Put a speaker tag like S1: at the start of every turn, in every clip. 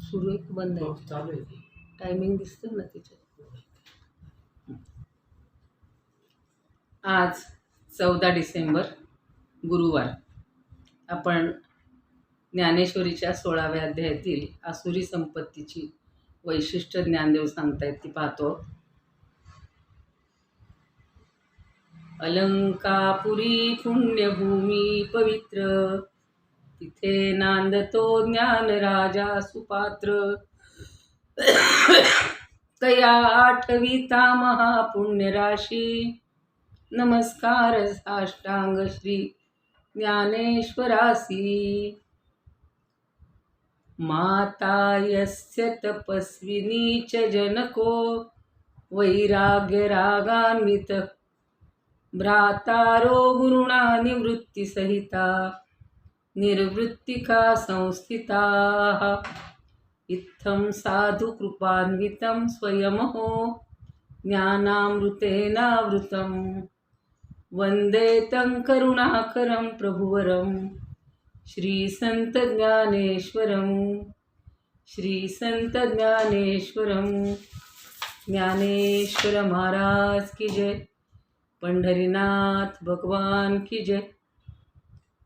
S1: सुरू एक बंद आहे
S2: चालू आहे.
S1: टायमिंग दिसतं ना त्याच्यात. आज 14 डिसेंबर गुरुवार. आपण ज्ञानेश्वरीच्या 16व्या अध्यायातील आसुरी संपत्तीची वैशिष्ट्य ज्ञानदेव सांगतायत ती पाहतो. अलंकापुरी पुण्यभूमी पवित्र, तिथे नांदतो ज्ञान राजा सुपात्र. तया आठविता महापुण्यराशी, नमस्कार साष्टांग श्री ज्ञानेश्वरासी. माता यस्य तपस्विनी च जनको, वैराग्य रागान्वित भ्रातारो गुरुणा निवृत्तिसहिता, निर्वृत्तिका संस्थिताः. इत्थं साधु कृपान्वितं स्वयमहो ज्ञानामृतेनावृतं, वन्दे तं करुणाकरं प्रभुवरं श्रीसंत ज्ञानेश्वरं. श्रीसंत ज्ञानेश्वरं. ज्ञानेश्वर महाराज की जय. पंढरीनाथ भगवान की जय.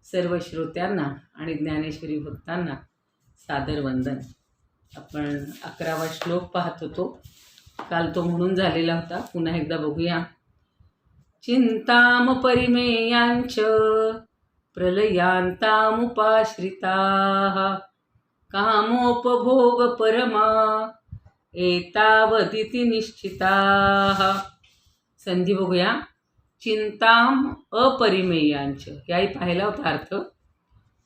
S1: सर्व श्रोत्यांना आणि ज्ञानेश्वरी भक्तांना सादर वंदन. आपण 11वा श्लोक पाहत होतो. काल तो म्हणून झालेला होता, पुन्हा एकदा बघूया. चिंताम परिमेयांच प्रलयांतामुपाश्रिताः, कामोपभोग परमा एतावदिति निश्चिताः. संधी बघूया. चिंताम अपरिमेयांच, याही पाहिला होता अर्थ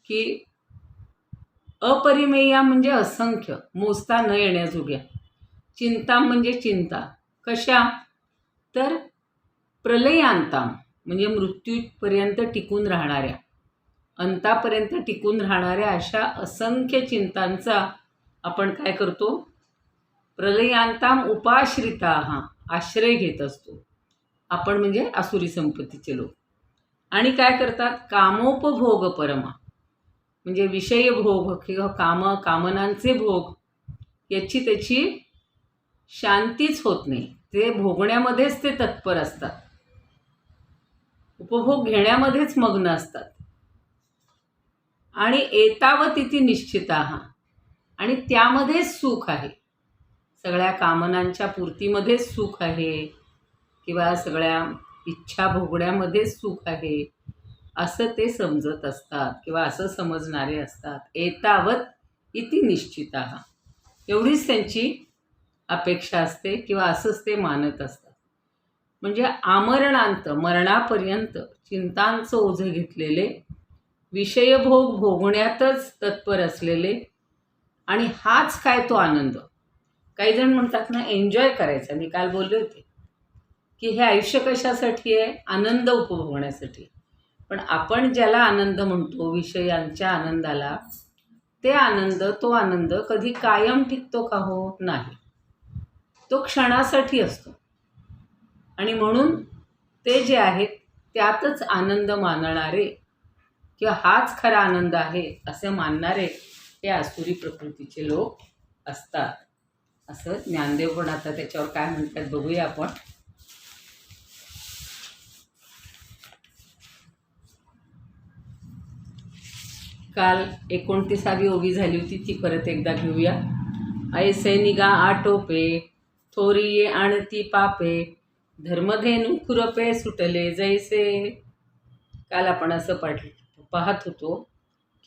S1: की अपरिमेया म्हणजे असंख्य, मोजता न येण्याजोग्या. चिंता म्हणजे चिंता कशा, तर प्रलयांताम म्हणजे मृत्यूपर्यंत टिकून राहणाऱ्या, अंतापर्यंत टिकून राहणाऱ्या अशा असंख्य चिंतांचा आपण काय करतो, प्रलयांताम उपाश्रिताः, आश्रय घेत असतो आपण, म्हणजे आसुरी संपत्तीचे लोक. आणि काय करतात, कामोपभोग परमा म्हणजे विषय भोग किंवा कामनांचे भोग याची त्याची शांतीच होत नाही. ते भोगण्यामध्येच ते तत्पर असतात, उपभोग घेण्यामध्येच मग्न असतात. आणि एतावतिति निश्चिताः, आणि त्यामध्येच सुख आहे, सगळ्या कामनांच्या पूर्तीमध्येच सुख आहे किंवा सगळ्या इच्छा भोगण्यामध्येच सुख आहे असं ते समजत असतात किंवा असं समजणारे असतात. एतावत इति निश्चिताः, एवढीच त्यांची अपेक्षा असते किंवा असंच ते मानत असतात. म्हणजे आमरणांत, मरणापर्यंत चिंतांचं ओझे घेतलेले, विषयभोग भोगण्यातच तत्पर असलेले, आणि हाच काय तो आनंद. काही जण म्हणतात ना, एन्जॉय करायचा. मी काल बोलले होते की हे आयुष्य कशासाठी आहे, आनंद उपभोगण्यासाठी. पण आपण ज्याला आनंद म्हणतो, विषयांच्या आनंदाला, ते आनंद, तो आनंद कधी कायम टिकतो का? हो, नाही. तो क्षणासाठी असतो. आणि म्हणून ते जे आहेत त्यातच आनंद मानणारे किंवा हाच खरा आनंद आहे असे मानणारे हे आसुरी प्रकृतीचे लोक असतात, असं ज्ञानदेव पण आता त्याच्यावर काय म्हणतात बघूया आपण. काल 29वी ओवी झाली होती, ती परत एकदा घेऊया. ऐसे निगा आटोपे, थोरी ये आणती पापे, धर्मधेनु खुरपे सुटले जैसे. काल आपण असं पाहत होतो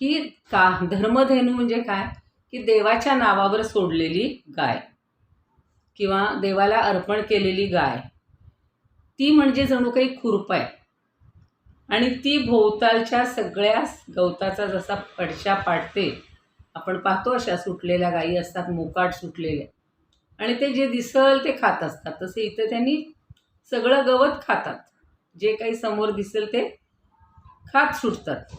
S1: की धर्मधेनु म्हणजे काय, की देवाच्या नावावर सोडलेली गाय किंवा देवाला अर्पण केलेली गाय, ती म्हणजे जणू काही खुरप आहे. आणि ती भोवतालच्या सगळ्या गवताचा जसा फडशा पाडते, आपण पाहतो अशा सुटलेल्या गायी असतात, मोकाट सुटलेल्या, आणि ते जे दिसल ते खात असतात. तसे इथं त्यांनी सगळं गवत खातात, जे काही समोर दिसेल ते खात सुटतात.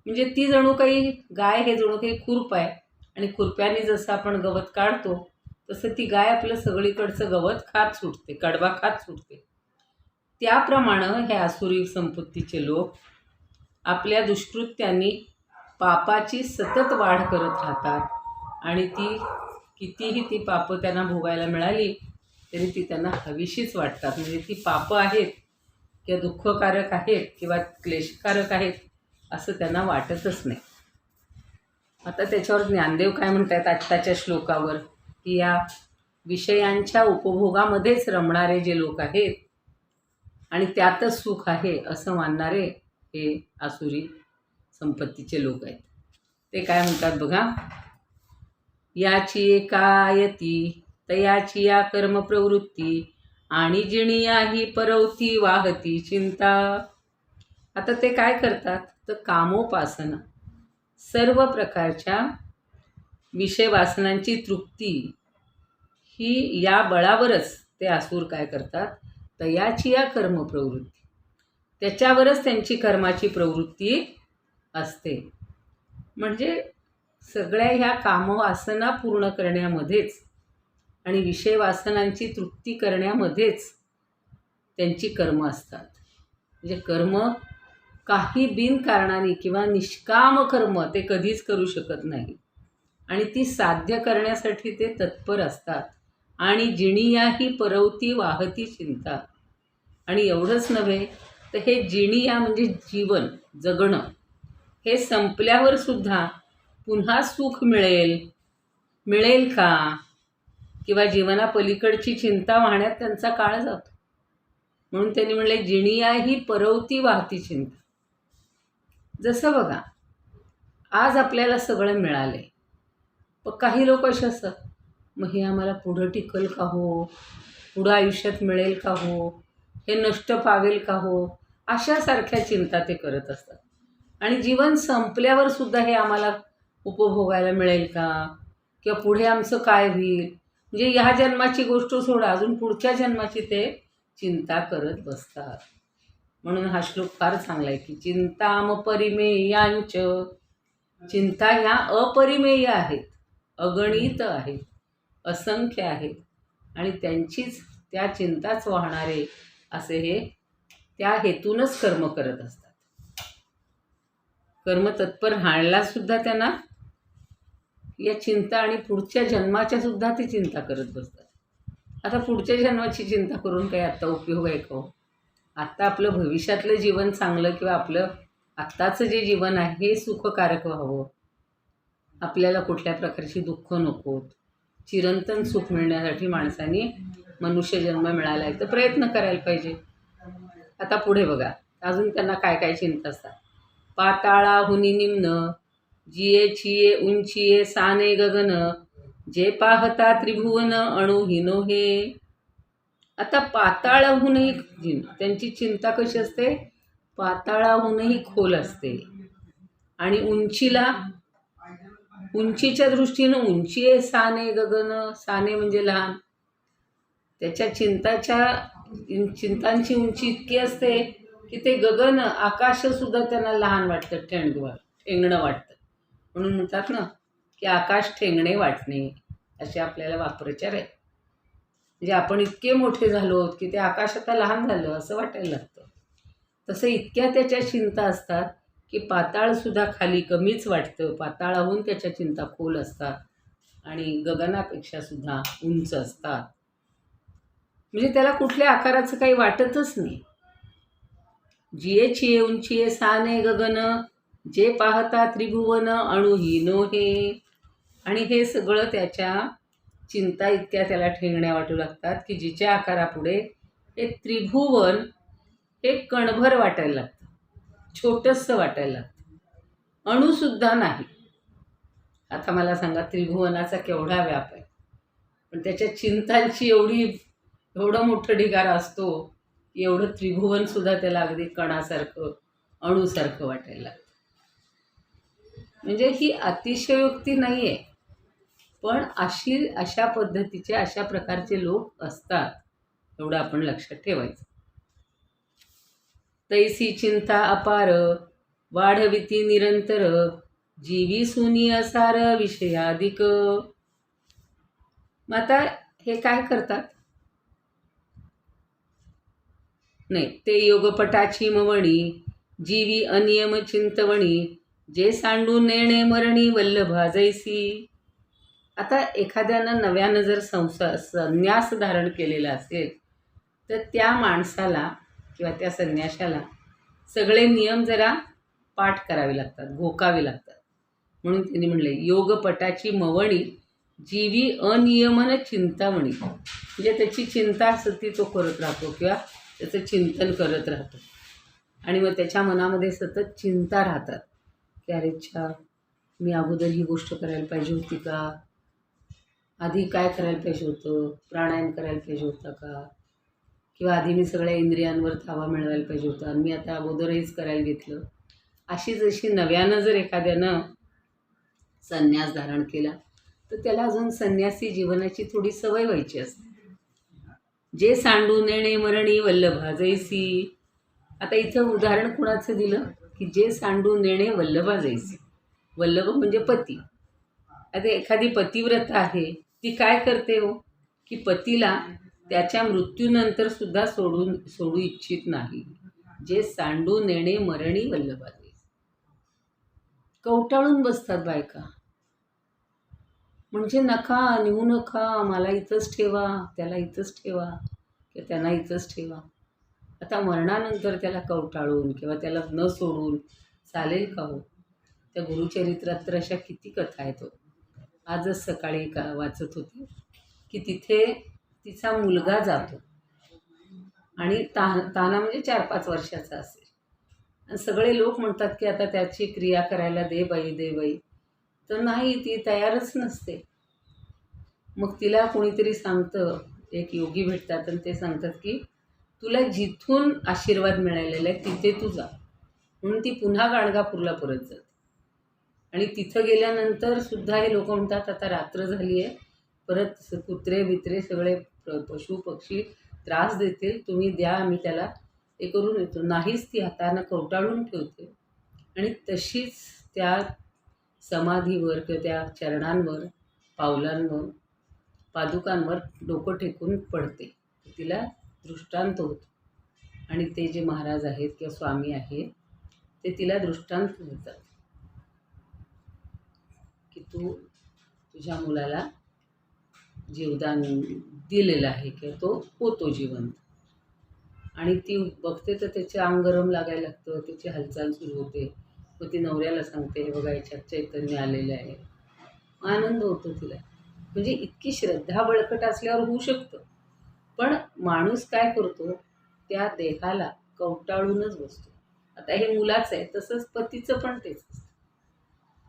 S1: म्हणजे ती जणू काही गाय, हे जणू काही खुरप आहे, आणि खुरप्याने जसं आपण गवत काढतो तसं ती गाय आपलं सगळीकडचं गवत खात सुटते, कडबा खात सुटते. त्याप्रमाणे हे आसुरी संपत्तीचे लोक आपल्या दुष्कृत्यांनी पापाची सतत वाढ करत राहतात, आणि ती कितीही ती पापं त्यांना भोगायला मिळाली तरी ती त्यांना हवीशीच वाटतात. म्हणजे ती पापं आहेत किंवा दुःखकारक आहेत किंवा क्लेशकारक आहेत असं त्यांना वाटतच नाही. आता त्याच्यावर ज्ञानदेव काय म्हणतात आत्ताच्या श्लोकावर, की या विषयांच्या उपभोगामध्येच रमणारे जे लोक आहेत आणि त्यातच सुख आहे असं मानणारे हे आसुरी संपत्तीचे लोक आहेत. ते काय म्हणतात बघा, याची एकायती तयाची या कर्मप्रवृत्ती आणि जिणिया ही परवती वाहती चिंता. आता ते काय करतात तर कामोपासना, सर्व प्रकारच्या विषय वासनांची तृप्ती ही या बळावरच ते आसूर काय करतात, तयाची या कर्मप्रवृत्ती, त्याच्यावरच त्यांची कर्माची प्रवृत्ती असते. म्हणजे सगळ्या ह्या कामवासना पूर्ण करण्यामध्येच आणि विषय वासनांची तृप्ती करण्यामध्येच त्यांची कर्म असतात. म्हणजे कर्म काही बिनकारणाने किंवा निष्काम कर्म ते कधीच करू शकत नाही आणि ती साध्य करण्यासाठी ते तत्पर असतात. आणि जिणियाही परवती वाहती चिंता. आणि एवढंच नव्हे तर हे जिणिया म्हणजे जीवन जगणं, हे संपल्यावर सुद्धा पुन्हा सुख मिळेल का किंवा जीवनापलीकडची चिंता वाहण्यात त्यांचा काळ जातो. म्हणून त्यांनी म्हणले जिणिया ही परवती वाहती चिंता. जसं बघा आज आपल्याला सगळं मिळालंय, पण काही लोक असे असतात, मग हे आम्हाला पुढं टिकल का हो, पुढं आयुष्यात मिळेल का हो, हे नष्ट पावेल का हो, अशासारख्या चिंता ते करत असतात. आणि जीवन संपल्यावर सुद्धा हे आम्हाला उपभोगायला मिळेल का किंवा पुढे आमचं काय होईल, म्हणजे ह्या जन्माची गोष्ट सोडा अजून पुढच्या जन्माची ते चिंता करत बसतात. म्हणून हा श्लोक फार चांगला आहे की चिंतामपरिमेयांच, चिंता ह्या अपरिमेय आहेत, अगणित आहेत, असंख्य आहेत आणि त्यांचीच त्या चिंताच वाहणारे असे हे त्या हेतूनच कर्म करत असतात. कर्म तत्पर राहायला सुद्धा त्यांना या चिंता आणि पुढच्या जन्माच्या सुद्धा ती चिंता करत बसतात. आता पुढच्या जन्माची चिंता करून काही आत्ता उपयोग आहे का हो? आत्ता आपलं भविष्यातलं जीवन चांगलं किंवा आपलं आत्ताचं जे जीवन आहे हे सुखकारक व्हावं, आपल्याला कुठल्या प्रकारची दुःख नकोत, चिरंतन सुख मिळण्यासाठी माणसाने मनुष्यजन्म मिळाला आहे तर प्रयत्न करायला पाहिजे. आता पुढे बघा अजून त्यांना काय काय चिंता असतात. पाताळाहुनी निम्न जिये छिये उंचिये साने गगन, जे पाहता त्रिभुवन अणुहीनो हे. आता पाताळाहूनही त्यांची चिंता कशी असते, पाताळाहूनही खोल असते आणि उंचीच्या दृष्टीनं उंची आहे साने गगन, साने म्हणजे लहान, त्याच्या चिंतांची उंची इतकी असते की ते गगन आकाशसुद्धा त्यांना लहान वाटतं, ठेंगणं वाटतं. म्हणून म्हणतात ना की आकाश ठेंगणे वाटणे, असे आपल्याला वाक्प्रचार आहे. म्हणजे आपण इतके मोठे झालो की ते आकाश आता लहान झालं असं वाटायला लागतं. तसं इतक्या त्याच्या चिंता असतात की पाताळसुद्धा खाली कमीच वाटतं, पाताळाहून त्याच्या चिंता खोल असतात आणि गगनापेक्षासुद्धा उंच असतात. म्हणजे त्याला कुठल्या आकाराचं काही वाटतच नाही. जिये छिये उंचिये साने गगन, जे पाहता त्रिभुवन अणुहीनो हे. आणि हे सगळं त्याच्या चिंता इतक्या त्याला ठेंगण्या वाटू लागतात की जिच्या आकारापुढे हे त्रिभुवन हे कणभर वाटायला लागतं, छोटंसं वाटायला लागतं, अणुसुद्धा नाही. आता मला सांगा त्रिभुवनाचा केवढा व्याप आहे, पण त्याच्या चिंतांची एवढं मोठं ढिगारा असतो की एवढं त्रिभुवनसुद्धा त्याला अगदी कणासारखं अणुसारखं वाटायला लागतं. म्हणजे ही अतिशयोक्ती नाही आहे, पण अशा पद्धतीचे अशा प्रकारचे लोक असतात, एवढं आपण लक्षात ठेवायचं. तैसी चिंता अपार वाढविती निरंतर, जीवी सुनी असार विषयाधिक. मग आता हे काय करतात, नाही ते योगपटाची मवणी जीवी अनियम चिंतवणी, जे सांडून नेणे मरणी वल्लभा जैसी. आता एखाद्यानं नव्यानं जर संन्यास धारण केलेला असेल तर त्या माणसाला किंवा त्या संन्याशाला सगळे नियम जरा पाठ करावे लागतात, घोकावे लागतात. म्हणून त्यांनी म्हणले, योगपटाची मवणी जीवी अनियमन चिंतामणी. म्हणजे त्याची चिंता सती तो करत राहतो किंवा त्याचं चिंतन करत राहतो. आणि मग त्याच्या मनामध्ये सतत चिंता राहतात की अरे अच्छा, मी अगोदर ही गोष्ट करायला पाहिजे होती का, आधी काय करायला पाहिजे होतं, प्राणायाम करायला पाहिजे होता का, किंवा आधी मी सगळ्या इंद्रियांवर ताबा मिळवायला पाहिजे होता आणि मी आता अगोदर हेच करायला घेतलं. अशी जशी नव्यानं जर एखाद्यानं संन्यास धारण केला तर त्याला अजून संन्यासी जीवनाची थोडी सवय व्हायची असते. जे सांडू नेणे मरणी वल्लभा जैसी. आता इथं उदाहरण कुणाचं दिलं की जे सांडू नेणे वल्लभा जैसी. वल्लभ म्हणजे पती. आता एखादी पतिव्रता आहे, ती काय करते हो की पतीला त्याच्या मृत्यूनंतर सुद्धा सोडू इच्छित नाही. जे सांडू नेणे मरणी वल्लभा जैसी. कवटाळून बसतात बायका, म्हणजे नका, नेऊ नका, मला इथंच ठेवा, त्याला इथंच ठेवा किंवा त्यांना इथंच ठेवा. आता मरणानंतर त्याला कवटाळून किंवा त्याला न सोडून चालेल का हो? त्या गुरुचरित्रात तर अशा किती कथा आहेत हो. आजच सकाळी वाचत होते की तिथे तिचा मुलगा जातो आणि ताना म्हणजे 4-5 वर्षाचा असेल. आणि सगळे लोक म्हणतात की आता त्याची क्रिया करायला दे बाई, दे बाई. तर नाही, ती तयारच नसते. मग तिला कोणीतरी सांगतं, एक योगी भेटतात आणि ते सांगतात की तुला जिथून आशीर्वाद मिळालेला आहे तिथे तू जा. म्हणून ती पुन्हा गाणगापूरला परत जाते. आणि तिथं गेल्यानंतर सुद्धा हे लोक म्हणतात आता रात्र झाली आहे, परत कुत्रे बित्रे सगळे पशु पक्षी त्रास देतील, तुम्ही द्या, आम्ही त्याला हे करून येतो. नाहीच, ती हातानं कवटाळून ठेवते आणि तशीच त्या समाधीवर किंवा त्या चरणांवर, पावलांवर, पादुकांवर डोकं टेकून पडते. तिला दृष्टांत होतो. आणि ते जे महाराज आहेत किंवा स्वामी आहेत ते तिला दृष्टांत देतात की तू तुझ्या मुलाला जीवदान दिलेलं आहे किंवा तो होतो जिवंत. आणि ती बघते तर त्याचे अंग गरम लागायला लागतं, त्याची हालचाल सुरू होते. मग ती नवऱ्याला सांगते, हे बघा याच्यात चैतन्य आलेलं आहे. आनंद होतो तिला. म्हणजे इतकी श्रद्धा बळकट असल्यावर होऊ शकतं. पण माणूस काय करतो, त्या देहाला कवटाळूनच बसतो. आता हे मुलाचं आहे, तसंच पतीचं पण तेच असतं.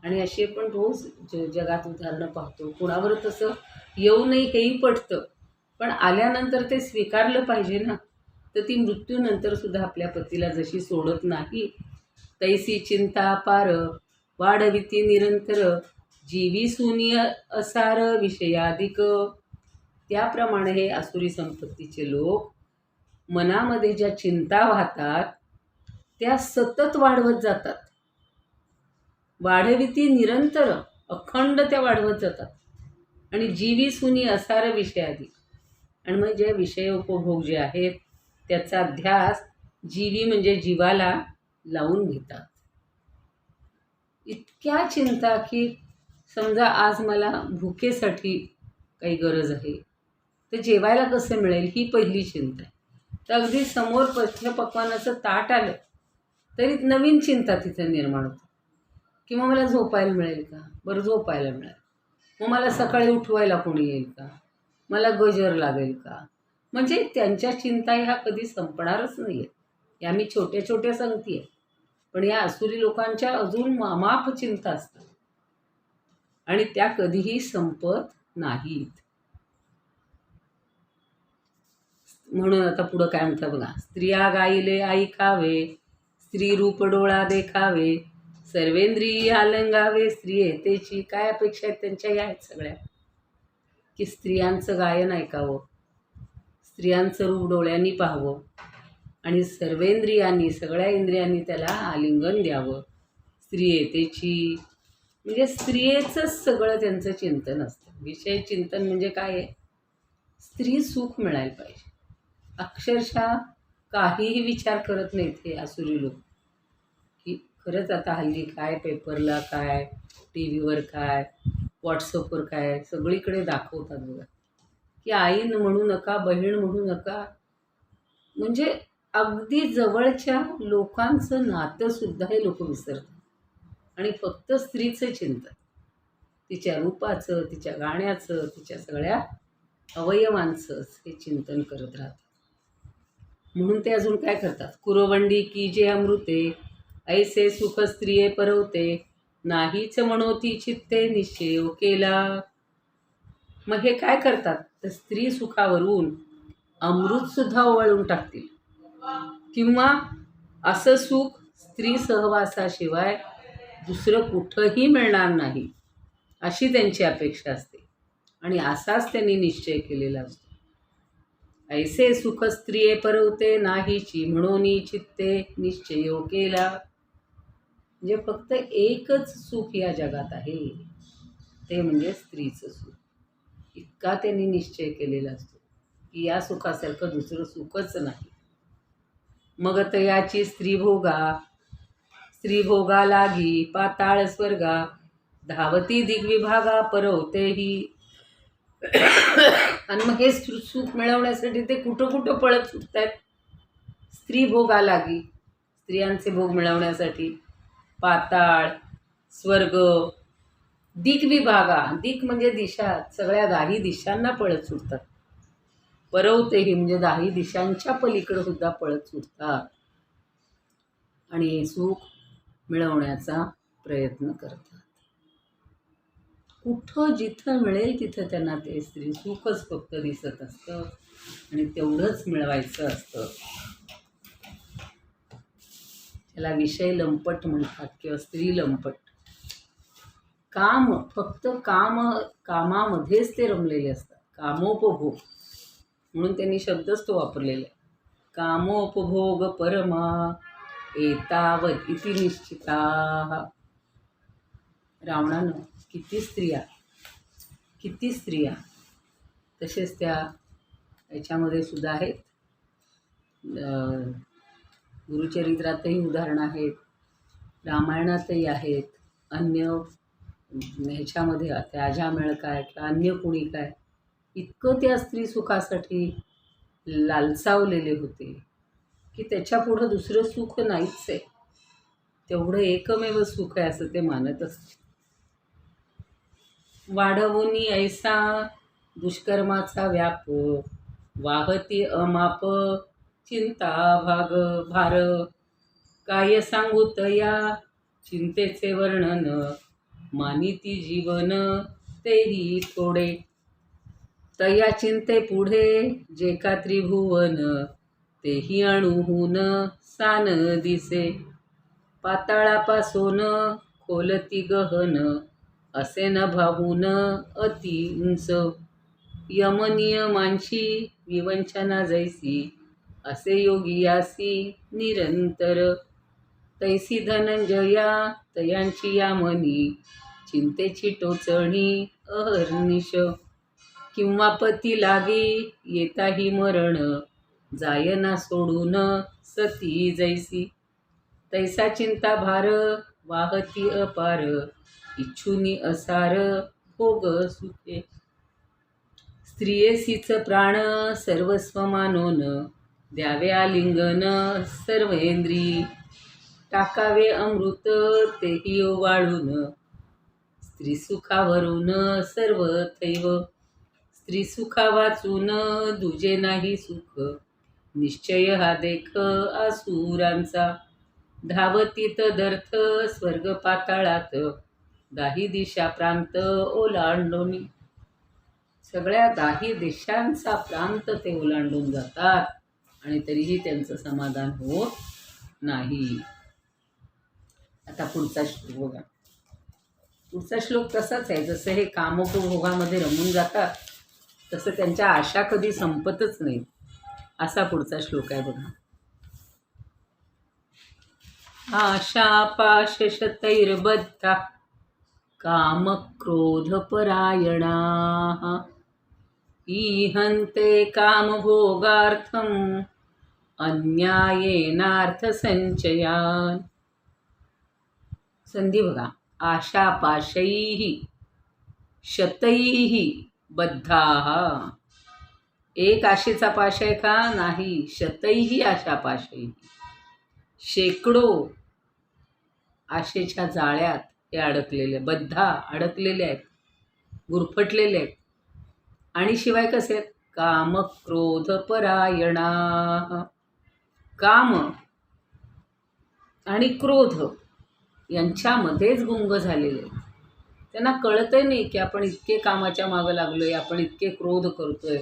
S1: आणि असे पण रोज जगात उदाहरणं पाहतो. कुणावर तसं येऊ नये हेही पटतं, पण आल्यानंतर ते स्वीकारलं पाहिजे ना. तर ती मृत्यूनंतर सुद्धा आपल्या पतीला जशी सोडत नाही, तैसी चिंता पार वाढविती निरंतर जीवी सुनिय असार विषयाधिक. त्याप्रमाणे हे आसुरी संपत्तीचे लोक मनामध्ये ज्या चिंता वाहतात त्या सतत वाढवत जातात. वाढविती निरंतर, अखंड त्या वाढवत जातात. आणि जीवी सुनी असार विषयाधिक. आणि मग जे विषय उपभोग जे आहेत त्याचा ध्यास जीवी म्हणजे जीवाला लावून घेतात. इतक्या चिंता की समजा आज मला भुकेसाठी काही गरज आहे, तर जेवायला कसं मिळेल ही पहिली चिंता आहे. तर अगदी समोर पक्वानाचं ताट आलं तरी नवीन चिंता तिथे निर्माण होते. किंवा मला झोपायला मिळेल का, बरं झोपायला मिळेल. मग मला सकाळी उठवायला कोणी येईल का, मला गजर लागेल का. म्हणजे त्यांच्या चिंता ह्या कधी संपणारच नाही आहेत. या मी छोट्या छोट्या सांगते आहे, पण या आसुरी लोकांच्या अजून मामाप चिंता असतात आणि त्या कधीही संपत नाहीत. म्हणून आता पुढं काय म्हणतात बघा, स्त्रिया गाईले आई खावे, स्त्री रूप डोळा देखावे, सर्वेंद्रिय आलंगावे स्त्री येतेची. काय अपेक्षा आहेत त्यांच्या या आहेत सगळ्या, की स्त्रियांचं गायन ऐकावं, स्त्रियांचं रूप डोळ्यांनी पाहावं आणि सर्वेंद्रियांनी, सगळ्या इंद्रियांनी त्याला आलिंगन द्यावं. स्त्री येतेची म्हणजे स्त्रियेचंच सगळं त्यांचं चिंतन असतं. विषय चिंतन म्हणजे काय आहे, स्त्री सुख मिळायला पाहिजे. अक्षरशः काहीही विचार करत नाहीत हे आसुरी लोक, की खरंच आता हल्ली काय पेपरला काय, टी व्हीवर काय, व्हॉट्सअपवर काय सगळीकडे दाखवतात बघा, की आई म्हणू नका, बहीण म्हणू नका. म्हणजे अगदी जवळच्या लोकांचं नातंसुद्धा हे लोक विसरतात आणि फक्त स्त्रीचं चिंतन, तिच्या रूपाचं, तिच्या गाण्याचं, तिच्या सगळ्या अवयवांचंच हे चिंतन करत राहतात. म्हणून ते अजून काय करतात, कुरवंडी की जे अमृते ऐसे सुख स्त्रिये परवते, नाहीच म्हणोती चित्ते निश्चय केला. मग हे काय करतात, तर स्त्री सुखावरून अमृतसुद्धा ओवाळून टाकतील, किंवा असं सुख स्त्री सहवासाशिवाय दुसरं कुठंही मिळणार नाही अशी त्यांची अपेक्षा असते आणि असाच त्यांनी निश्चय केलेला असतो. ऐसे सुख स्त्रिये परवते, नाहीची म्हणून चित्ते निश्चयो केला. म्हणजे फक्त एकच सुख या जगात आहे, ते म्हणजे स्त्रीचं सुख. इतका त्यांनी निश्चय केलेला असतो की या सुखासारखं दुसरं सुखच नाही. मग तयाची स्त्रीभोगा लागी पाताळ स्वर्गा, धावती दिग्विभागा परवतेही. आणि मग हे सुख मिळवण्यासाठी ते कुठं कुठं पळत सुटत आहेत. स्त्री भोगा लागी, स्त्रियांचे भोग मिळवण्यासाठी पाताळ, स्वर्ग, दिग्विभागा, दिक म्हणजे दिशा, सगळ्या दाही दिशांना पळत सुटतात. परवतेही म्हणजे दाही दिशांच्या पलीकडे सुद्धा पळत सुटतात आणि हे सुख मिळवण्याचा प्रयत्न करतात. कुठं जिथं मिळेल तिथं त्यांना ते स्त्री सुखच फक्त दिसत असतं आणि तेवढंच मिळवायचं असतं. त्याला विषय लंपट म्हणतात किंवा स्त्री लंपट. फक्त कामामध्येच ते रमलेले असतात. कामोपभोग म्हणून त्यांनी शब्दच तो वापरलेला आहे. कामोपभोग परमा एतावत इति निश्चिता. रावणानं किती स्त्रिया तसेच त्या याच्यामध्ये सुद्धा आहेत. गुरुचरित्रातही उदाहरणं आहेत, रामायणातही आहेत, अन्य ह्याच्यामध्ये त्याजामेळ काय किंवा अन्य कुणी काय, इतकं त्या स्त्री सुखासाठी लालसावलेले होते की त्याच्यापुढं दुसरं सुख नाहीच आहे. तेवढं एकमेव सुख आहे असं ते मानत असते. वाढवूनी ऐसा दुष्कर्माचा व्याप, वाहती अमाप चिंता भार. काय सांगू तया चिंतेचे वर्णन, मानिती जीवन तेही थोडे. तया चिंते पुढे जे का त्रिभुवन, तेही अणुहून सान दिसे. पाताळापासून खोलती गहन, असे न भावून अति उंच. यमनियमांची विवंचना जैसी, असे योगियासी निरंतर. तैसी धनंजया तयांची यामनी, चिंतेची टोचणी अहर्निश. किंवा पती लागी येताही मरण, जायना सोडून सती जैसी. तैसा चिंता भार वाहती अपार, इच्छुनी असार भोग सुखे. स्त्रियेसीच प्राण सर्वस्व मानून, द्यावे आलिंगन सर्वेंद्री. टाकावे अमृत तेही ओवाळून, स्त्री सुखावरून सर्व थैव. स्त्री सुखा वाचून दुजे नाही सुख, निश्चय हा देख आसुरांचा. धावती तदर्थ स्वर्ग पाताळात, दाही दिशा प्रांत ओलांडोनी. सगळ्या दाही देशांचा प्रांत ते ओलांडून जातात आणि तरीही त्यांचं समाधान होत नाही. आता पुढचा श्लोक बघा. पुढचा श्लोक तसाच आहे. जसं हे कामोपभोगामध्ये रमून जातात तसं त्यांच्या आशा कधी संपतच नाही. असा पुढचा श्लोक आहे बघा. आशा पाशशतैर्बद्धा कामक्रोधपरायणा, ईहन्ते कामभोगार्थम शतैः बद्धाः. एक आशेचा पाश आहे का? नाही. शतैः आशा पाशैः. शेकडो आशेच्या जाळ्यात हे अडकलेले, बद्धा अडकलेले आहेत, गुरफटलेले आहेत. आणि शिवाय कसे आहेत? काम क्रोध परायणा. काम आणि क्रोध यांच्यामध्येच गुंग झालेले आहेत. त्यांना कळतही नाही की आपण इतके कामाच्या मागं लागलोय, आपण इतके क्रोध करतोय,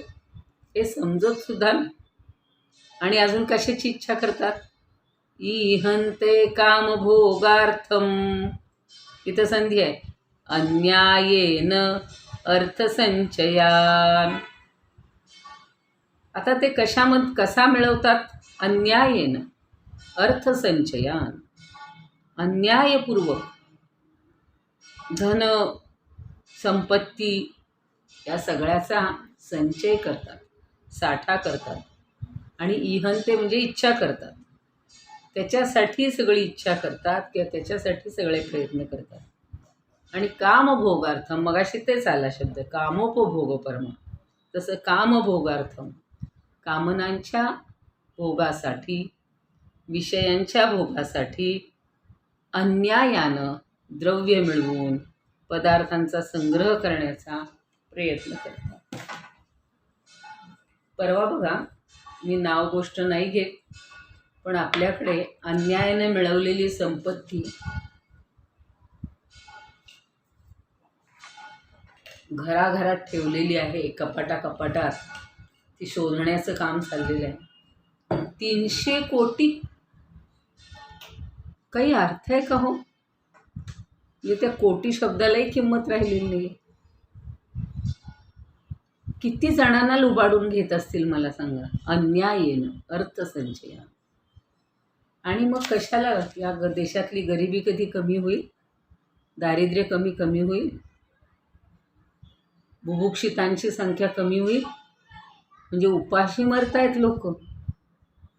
S1: हे समजत सुद्धा नाही. आणि अजून कशाची इच्छा करतात? इहंते कामभोगार्थम. इथं संधी आहे. अन्यायेन अर्थसंचयान. आता ते कसा मिळवतात? अन्यायेन अर्थसंचयान. अन्यायपूर्वक धन संपत्ती या सगळ्याचा संचय करतात, साठा करतात. आणि इहंते म्हणजे इच्छा करतात, त्याच्यासाठी सगळी इच्छा करतात किंवा त्याच्यासाठी सगळे प्रयत्न करतात. आणि कामभोगार्थम, मगाशी तेच आला शब्द, कामोपभोग परमा. तसं कामभोगार्थम, कामनांच्या भोगासाठी, विषयांच्या भोगासाठी अन्यायानं द्रव्य मिळवून पदार्थांचा संग्रह करण्याचा प्रयत्न करतात. परवा बघा, मी नाव गोष्ट नाही घेत, पण आपल्याकडे अन्यायाने मिळवलेली संपत्ती घराघरात ठेवलेली आहे, कपाटात. ती शोधण्याचं काम चाललेलं आहे. 300 कोटी. काही अर्थ आहे का हो? म्हणजे त्या कोटी शब्दालाही किंमत राहिलेली नाही. किती जणांना लुबाडून घेत असतील मला सांगा. अन्यायेनं अर्थसंचय. आणि मग कशाला या देशातली गरिबी कधी कमी होईल? दारिद्र्य कमी होईल? बुभुक्षितांची संख्या कमी होईल? म्हणजे उपाशी मरतायत लोक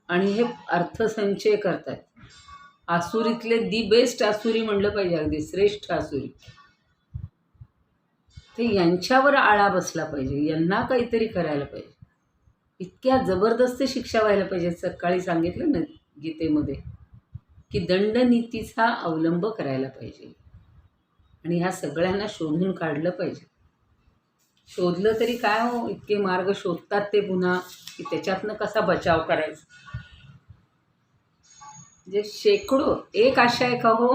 S1: आणि हे अर्थसंचय करतायत. आसुरीतले दी बेस्ट आसुरी म्हणलं पाहिजे, अगदी श्रेष्ठ आसुरी. ते यांच्यावर आळा बसला पाहिजे, यांना काहीतरी करायला पाहिजे. इतक्या जबरदस्त शिक्षा व्हायला पाहिजे. सकाळी सांगितलं ना गीतेमध्ये की दंडनीतीचा अवलंब करायला पाहिजे. आणि ह्या सगळ्यांना शोधून काढलं पाहिजे. शोधलं तरी काय हो, इतके मार्ग शोधतात ते पुन्हा की त्याच्यातनं कसा बचाव करायचा. म्हणजे शेकडो. एक आशा आहे का हो?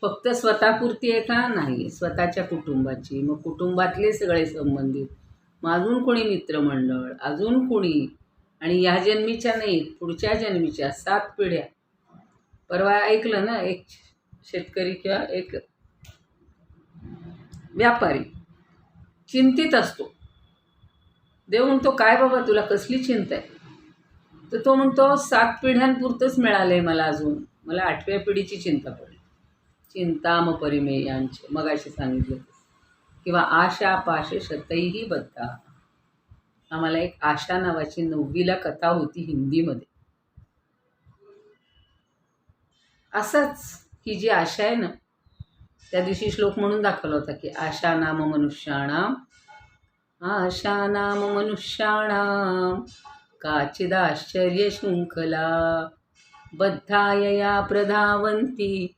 S1: फक्त स्वतःपुरती आहे का? नाही. स्वतःच्या कुटुंबाची, मग कुटुंबातले सगळे संबंधित, मग अजून कोणी मित्रमंडळ, अजून कोणी. आणि या जन्मीच्या नाही, पुढच्या जन्मीच्या 7 पिढ्या. परवा ऐकलं ना, एक शेतकरी किंवा एक व्यापारी चिंतित असतो. देव म्हणतो, काय बाबा तुला कसली चिंता आहे? तर तो म्हणतो, 7 पिढ्यांपुरतंच मिळालंय मला, अजून मला 8व्या पिढीची चिंता पडली. चिंताम परिमेयांचे मगाशी सांगितलं. किंवा आशा पाश शतैः बद्धा. आम्हाला एक आशा नावाची 9वीला कथा होती हिंदीमध्ये. असंच ही जी आशा आहे ना, त्या दिवशी श्लोक म्हणून दाखवला होता की आशा नाम मनुष्याणाम काचिदाश्चर्य शृंखला बद्धायया प्रधावंती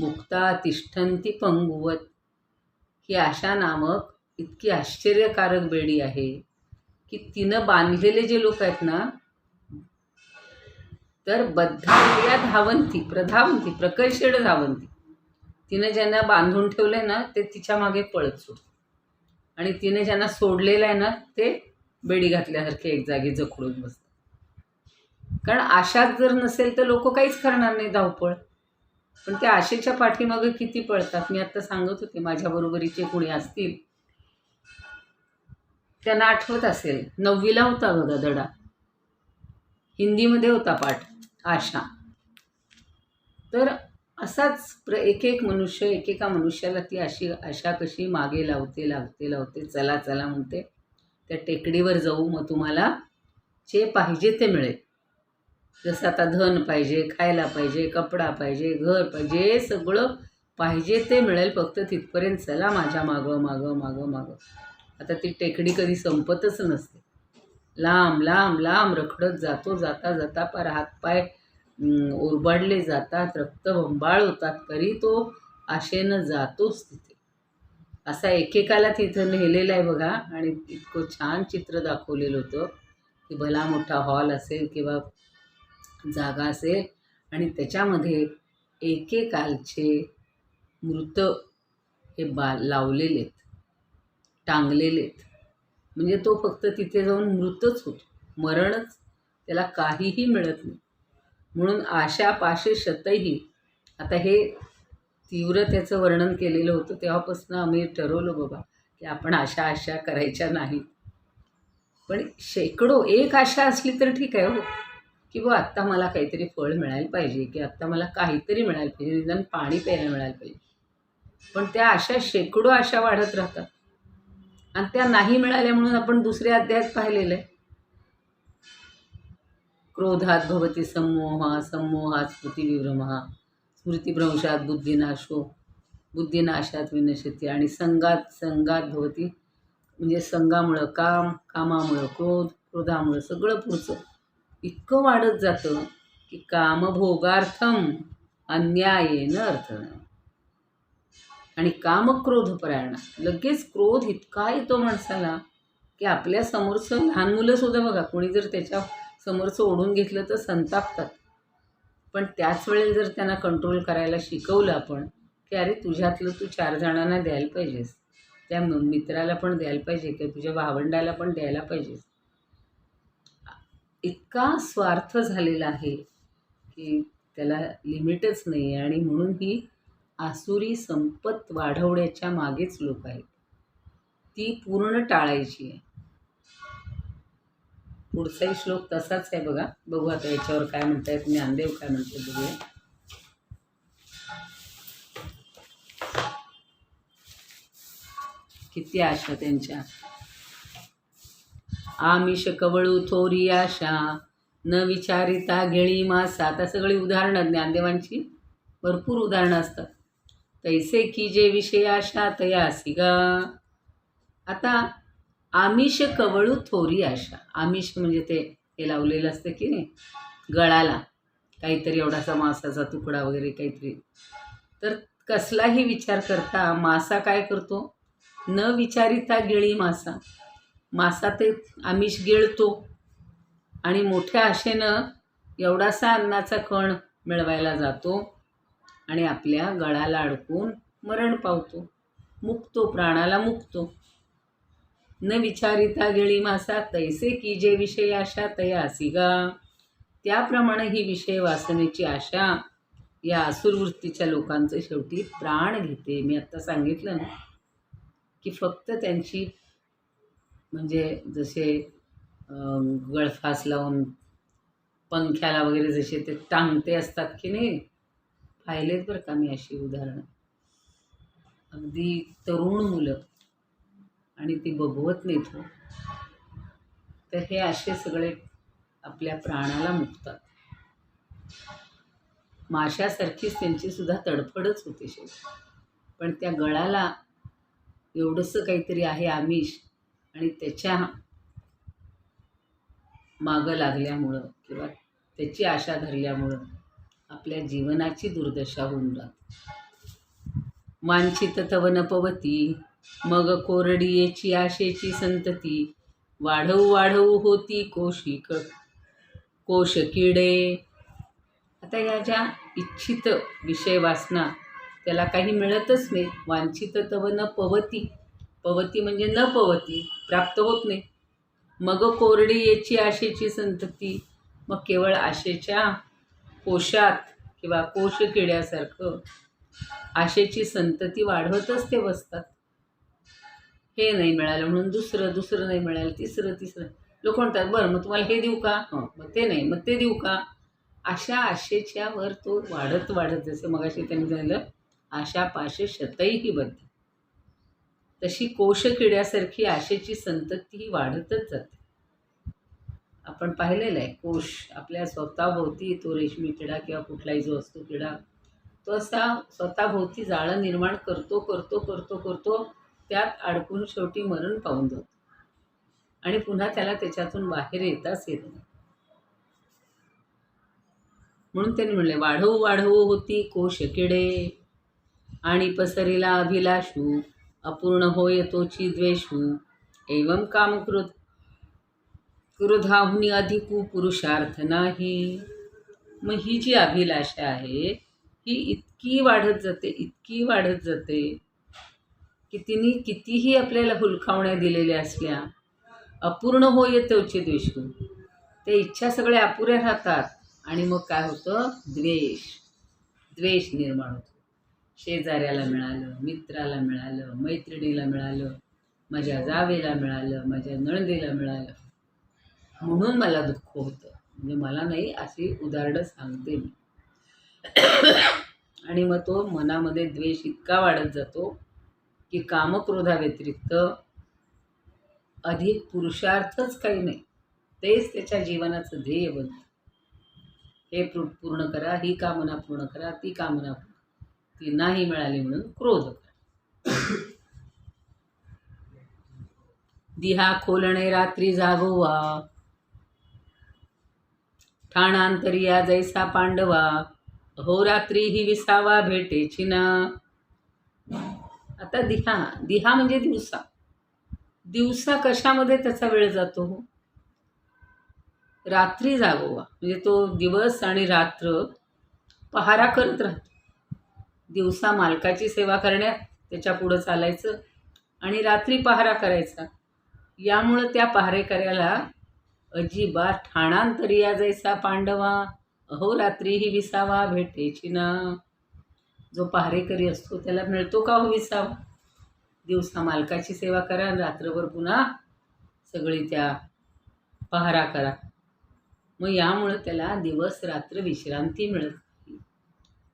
S1: मुक्ता तिष्ठन्ति पंगुवत. ही आशा नामक इतकी आश्चर्यकारक बेडी आहे की तिनं बांधलेले जे लोक आहेत ना, तर बद्धायया धावंती प्रधावंती प्रकर्षेण धावंती. तिनं ज्यांना बांधून ठेवलंय ना, ते तिच्या मागे पळत सुटतात. आणि तिने ज्यांना सोडलेलं आहे ना, ते बेडी घातल्यासारखे एक जागी जखडून बसतात. कारण आशाच जर नसेल तर लोक काहीच करणार नाही, धावपळ. पण त्या आशेच्या पाठीमागे किती पळतात. मी आता सांगत होते, माझ्याबरोबरीचे कोणी असतील त्यांना आठवत असेल, 9वीला होता बघा धडा, हिंदीमध्ये होता पाठ, आशा. तर असाच एक मनुष्य, एकेका मनुष्याला ती आशा कशी मागे लावते, चला म्हणते. त्या टेकडीवर जाऊ, मग तुम्हाला जे पाहिजे ते मिळेल. जसं आता धन पाहिजे, खायला पाहिजे, कपडा पाहिजे, घर पाहिजे, सगळं पाहिजे ते मिळेल, फक्त तिथपर्यंत चला माझ्या मागं मागं मागं मागं. आता ती टेकडी कधी संपतच नसते. लांब लांब लांब रखडत जातो. जाता जाता पार हातपाय ओरबाडले जातात, रक्तबंबाळ होतात, तरी तो आशेनं जातोच तिथे. असा एकेकाला तिथं नेलेला आहे बघा. आणि इतकं छान चित्र दाखवलेलं होतं की भला मोठा हॉल असेल किंवा जागा असेल आणि त्याच्यामध्ये एकेकालचे मृत हे लावलेले आहेत, टांगलेले आहेत. म्हणजे तो फक्त तिथे जाऊन मृतच होतो, मरणच, त्याला काहीही मिळत नाही. म्हणून आशा पाशे शतही. आता हे तीव्र त्याचं वर्णन केलेलं होतं, तेव्हापासून आम्ही ठरवलं बाबा की आपण आशा करायच्या नाहीत. पण शेकडो एक आशा असली तर ठीक आहे हो, की बा आत्ता मला काहीतरी फळ मिळायला पाहिजे, की आत्ता मला काहीतरी मिळायला पाहिजे, निदान पाणी प्यायला मिळायला पाहिजे. पण त्या आशा शेकडो आशा वाढत राहतात आणि त्या नाही मिळाल्या म्हणून आपण दुसऱ्या अध्यायात पाहिलेलं आहे, क्रोधात भवती सम्मोहा, सम्मोहात स्मृतिविभ्रमः, स्मृतिभ्रंशात बुद्धिनाशो, बुद्धिनाशात विनशती, आणि संगात भवती म्हणजे संगामुळं कामामुळं क्रोध, क्रोधामुळं सगळं पुढचं इतकं वाढत जातं की कामभोगार्थम अन्यायेन अर्थ. आणि कामक्रोधपरायण, लगेच क्रोध इतका येतो माणसाला की आपल्या समोरचं लहान मुलंसुद्धा बघा, कोणी जर त्याच्या समोरचं ओढून घेतलं तर संतापतात. पण त्याच वेळेला जर त्यांना कंट्रोल करायला शिकवलं आपण की अरे तुझ्यातलं तू 4 जणांना द्यायला पाहिजेस, त्या मित्राला पण द्यायला पाहिजे किंवा तुझ्या भावंडाला पण द्यायला पाहिजेस. इतका स्वार्थ झालेला आहे की त्याला लिमिटच नाही आहे. आणि म्हणून ही आसुरी संपत वाढवण्याच्या मागेच लोक आहेत, ती पूर्ण टाळायची आहे. पुढचाही श्लोक तसाच आहे बघा. बघू आता याच्यावर काय म्हणतायत, ज्ञानदेव काय म्हणतात बघूया. किती आशा त्यांच्या. आमिष कवळू थोरी आशा, न विचारिता घेळी मासा. आता सगळी उदाहरणं ज्ञानदेवांची भरपूर उदाहरणं असतात. तैसे की जे विषय आशा तयासी गा. आता आमिष कवळू थोरी आशा. आमिष म्हणजे ते लावलेलं असतं की नाही गळाला, काहीतरी एवढासा मांसाचा तुकडा वगैरे काहीतरी. तर कसलाही विचार करता मासा काय करतो, न विचारिता गिळी मासा. मासा ते आमिष गिळतो आणि मोठ्या आशेनं एवढासा अन्नाचा कण मिळवायला जातो आणि आपल्या गळाला अडकून मरण पावतो, मुकतो, प्राणाला मुकतो. न विचारिता गिळी मासा, तैसे की जे विषय आशा तयासी गा. त्याप्रमाणे ही विषय वासनेची आशा या आसुरवृत्तीच्या लोकांचं शेवटी प्राण घेते. मी आत्ता सांगितलं ना की फक्त त्यांची म्हणजे जसे गळफास लावून पंख्याला वगैरे जसे ते टांगते असतात की नाही, पाहिलेत बरं का मी अशी उदाहरणं. अगदी तरुण मुलं आणि ती बघवत नाहीत हो, तर हे असे सगळे आपल्या प्राणाला मुकतात. माशासारखीच त्यांचीसुद्धा तडफडच होते शेवटी. पण त्या गळाला एवढंसं काहीतरी आहे आमिष, आणि त्याच्या मागं लागल्यामुळं किंवा त्याची आशा धरल्यामुळं आपल्या जीवनाची दुर्दशा होऊन जाते. वांछित तव न पवती, मग कोरडीयेची आशेची संतती. वाढवू वाढवू होती कोश किडे. आता या ज्या इच्छित विषय वासना त्याला काही मिळतच नाही. वांछित तव न पवती, पवती म्हणजे न पवती, प्राप्त होत नाही. मग कोरडी याची आशेची संतती, मग केवळ आशेच्या कोशात किंवा कोश किड्यासारखं आशेची संतती वाढवतच ते बसतात. हे नाही मिळालं म्हणून दुसरं नाही मिळालं, तिसरं. लोक म्हणतात बरं मग तुम्हाला हे देऊ का, मग ते नाही, मग ते देऊ का. अशा आशेच्या वर तो वाढत जसं मगाशी त्यांनी झालं आशा पाशे शतैही बद्ध, तशी कोश किड्यासारखी आशेची संतती ही वाढतच जाते. आपण पाहिलेलं आहे कोश आपल्या स्वतःभोवती तो रेशमी किडा किंवा कुठलाही जो असतो किडा तो असा स्वतःभोवती जाळं निर्माण करतो करतो करतो करतो त्यात अडकून शेवटी मरण पावून जातो आणि पुन्हा त्याला त्याच्यातून बाहेर येताच येत नाही. म्हणून त्यांनी म्हणले, वाढवू वाढवू होती कोश किडे आणि पसरिला अभिलाषू, अपूर्ण होय तोची द्वेषू, एवं काम क्रोधाहुनी अधिकू पुरुषार्थ नाही. मग ही जी अभिलाषा आहे ही इतकी वाढत जाते, इतकी वाढत जाते की तिने कितीही आपल्याला हुलकावण्या दिलेल्या असल्या, अपूर्ण होय तोची द्वेषू, त्या इच्छा सगळ्या अपुऱ्या राहतात आणि मग काय होतं, द्वेष निर्माण होतो. शेजाऱ्याला मिळालं, मित्राला मिळालं, मैत्रिणीला मिळालं, माझ्या जावेला मिळालं, माझ्या नणंदेला मिळालं म्हणून मला दुःख होतं. म्हणजे मला नाही, अशी उदाहरणं सांगते मी. आणि मग तो मनामध्ये द्वेष इतका वाढत जातो की कामक्रोधाव्यतिरिक्त अधिक पुरुषार्थच काही नाही, तेच त्याच्या जीवनाचं ध्येय बनतं. हे पूर्ण करा, ही कामना पूर्ण करा, ती कामना ती नाही मिळाली म्हणून क्रोध करा. दिहा खोलणे रात्री जागोवा, ठाणांतरिया जैसा पांडवा, अहोरात्री ही विसावा भेटेची ना. आता दिहा म्हणजे दिवसा कशामध्ये त्याचा वेळ जातो, रात्री जागोवा म्हणजे तो दिवस आणि रात्र पहारा करत राहतो. दिवसा मालकाची सेवा करण्यात त्याच्या पुढं चालायचं आणि रात्री पहारा करायचा. यामुळं त्या पहारेकऱ्याला अजिबात ठाणांतरिया जैसा पांडवा, अहोरात्री ही विसावा भेटेची ना. जो पहारेकरी असतो त्याला मिळतो का हो विसावा? दिवसा मालकाची सेवा करा आणि रात्रभर पुन्हा सगळी त्या पहारा करा. मग यामुळं त्याला दिवस रात्र विश्रांती मिळत नाही.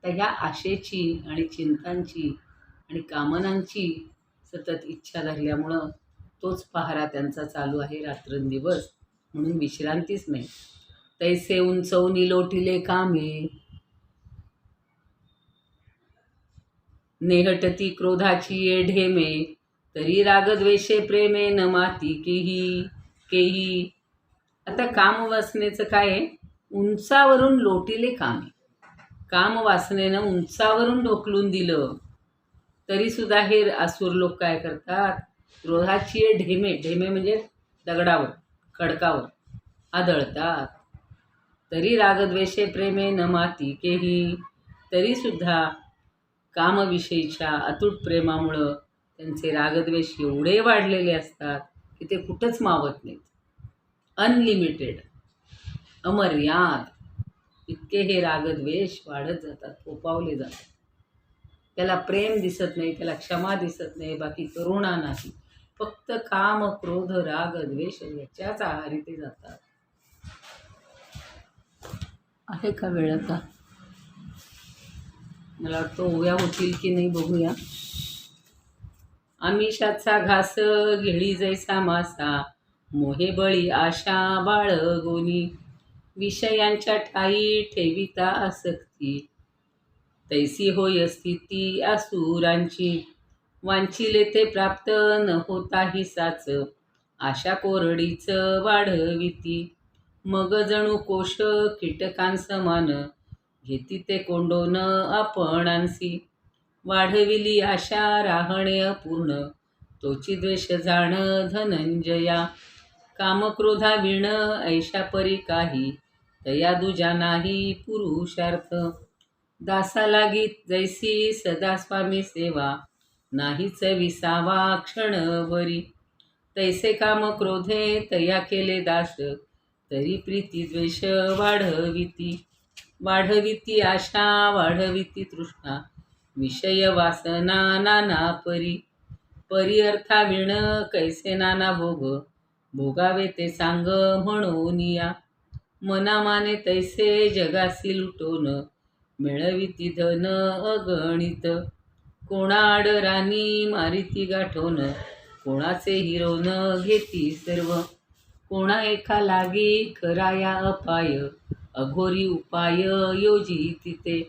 S1: तर ह्या आशेची आणि चिंतांची आणि कामनांची सतत इच्छा धरल्यामुळं तोच पहारा त्यांचा चालू आहे रात्रंदिवस, म्हणून विश्रांतीच नाही. तैसे उंचवून लोटिले कामे, नेहटती क्रोधाची ये ढेमे, तरी रागद्वेषे प्रेमे न माती केही. आता कामवासनेचं काय आहे, उंचावरून लोटिले कामे. कामवासनेनं उंचावरून ढोकलून दिलं तरीसुद्धा हे असुर लोक काय करतात, क्रोधाची ये ढेमे म्हणजे दगडावर खडकावर आदळतात. तरी रागद्वेषे प्रेमे न माती केही, तरीसुद्धा कामविषयीच्या अतूट प्रेमामुळं त्यांचे रागद्वेष एवढे वाढलेले असतात की ते कुठंच मावत नाहीत. अनलिमिटेड, अमर्याद इतके हे रागद्वेष वाढत जातात, फोपावले जातात. त्याला प्रेम दिसत नाही, त्याला क्षमा दिसत नाही, बाकी करुणा नाही. फक्त काम, क्रोध, राग, द्वेष याच्याच आहारी ते जातात. आहे का वेळ आता? मला वाटतं ओव्या होतील की नाही बघूया. आमिषाचा घास घेळी जैसा मासा, मोहे बळी आशा बाळगोनी, विषयांच्या ठाई ठेविता आसक्ती, तैसी होय स्थिती असुरांची, वांछिले ते प्राप्त न होताही साच, आशा कोरडीच वाढविती, मग जणू कोश कीटकांसमान, घेती ते कोंडोन आपणांसी, वाढविली आशा राहणे अपूर्ण, तोची द्वेष जाण धनंजया, कामक्रोधा विण ऐशा परी काही, तया दुजा नाही पुरुषार्थ, दासा लागीत जैसी सदा स्वामी सेवा, नाहीच विसावा क्षणभरी, तैसे काम क्रोधे तया केले दास, तरी प्रीती द्वेष वाढविती आशा वाढविती तृष्णा, विषय वासना नाना परी अर्था विण कैसे नाना भोगावे ते सांग म्हणून या, मनामाने तैसे जगासी लुटोन, मिळविती धन अगणित, कोणा आडरानी मारिती गाठोन, कोणाचे हिरोन घेती सर्व, कोणा एका लागी कराया अपाय, अघोरी उपाय योजिती ते,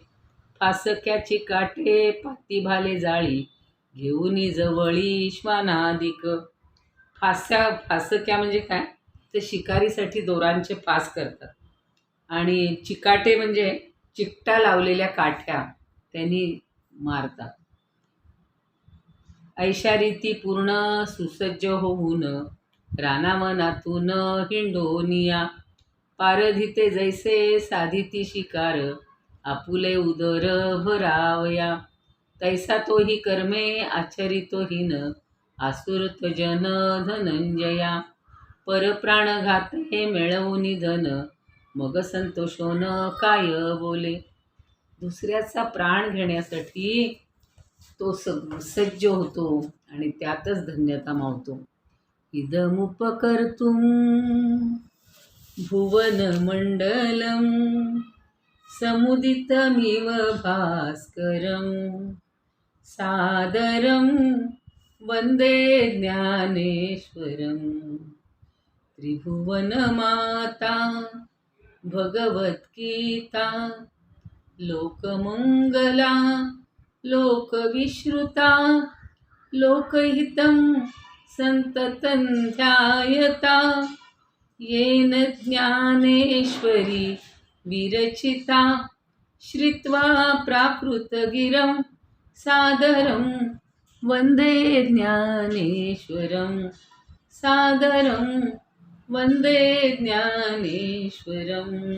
S1: फासक्याची काठे पाती भाले जाळी, घेऊनी जवळी श्वानादिक. फासक्या म्हणजे काय, ते शिकारीसाठी दोरांचे फास करतात. आणि चिकाटे म्हणजे चिकटा लावलेल्या काठ्या त्यांनी मारतात. ऐशा रीती पूर्ण सुसज्ज होऊन रानावनातून हिंडोनिया. पारधिते जैसे साधिती शिकार, आपुले उदर भरावया. तैसा तोही कर्मे आचरितो हिन, आसुरत जन धनंजया. परप्राण घाते मिळवून धन, मग संतोषोन काय बोले. दुसऱ्याचा प्राण घेण्यासाठी तो सज्ज होतो आणि त्यातच धन्यता मावतो. इदमुपकर्तुं भुवनमण्डलं समुदितमिव भास्करं, सादरं वन्दे ज्ञानेश्वरं. त्रिभुवनमाता भगवद्गीता, लोकमंगला लोकविश्रुता. लोकहितं संततं ध्यायता, येन ज्ञानेश्वरी विरचिता. श्रुत्वा प्राकृतगिरं सादरं वन्दे ज्ञानेश्वरं, सादरं वन्दे ज्ञानेश्वरम्.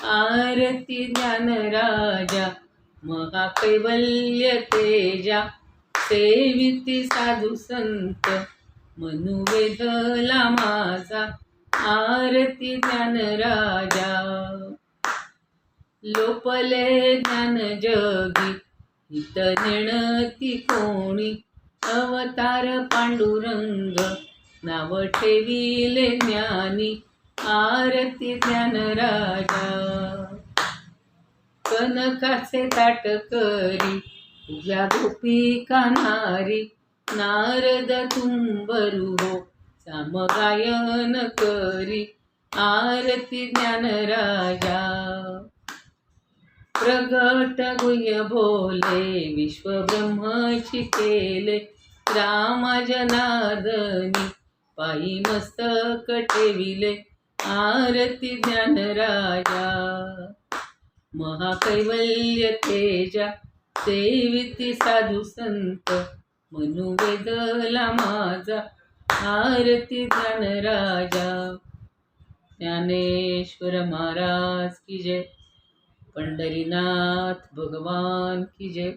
S1: आरती ज्ञानराजा महाकैवल्य तेजा, सेविती साधू संत मनुवेधला माझा. आरती ज्ञानराजा लोपले ज्ञान जगी, हित नेणती कोणी. अवतार पांडुरंग नाव ठेविले ज्ञानी. आरती ज्ञानराजा कनकाचे ताट करी, उभ्या गोपिका नारी. नारद तुंबरू हो सामगायन करी. आरती ज्ञानराजा प्रगट गुह्य बोले, विश्वब्रह्मची केले. रामा जनार्दनी पायी मस्तक ठेविले. आरती ज्ञानराजा महाकैवल्य तेजा, सेविती साधू संत मनुवेदला माझा. आरती ज्ञानराजा. ज्ञानेश्वर महाराज की जय. पंढरीनाथ भगवान की जय.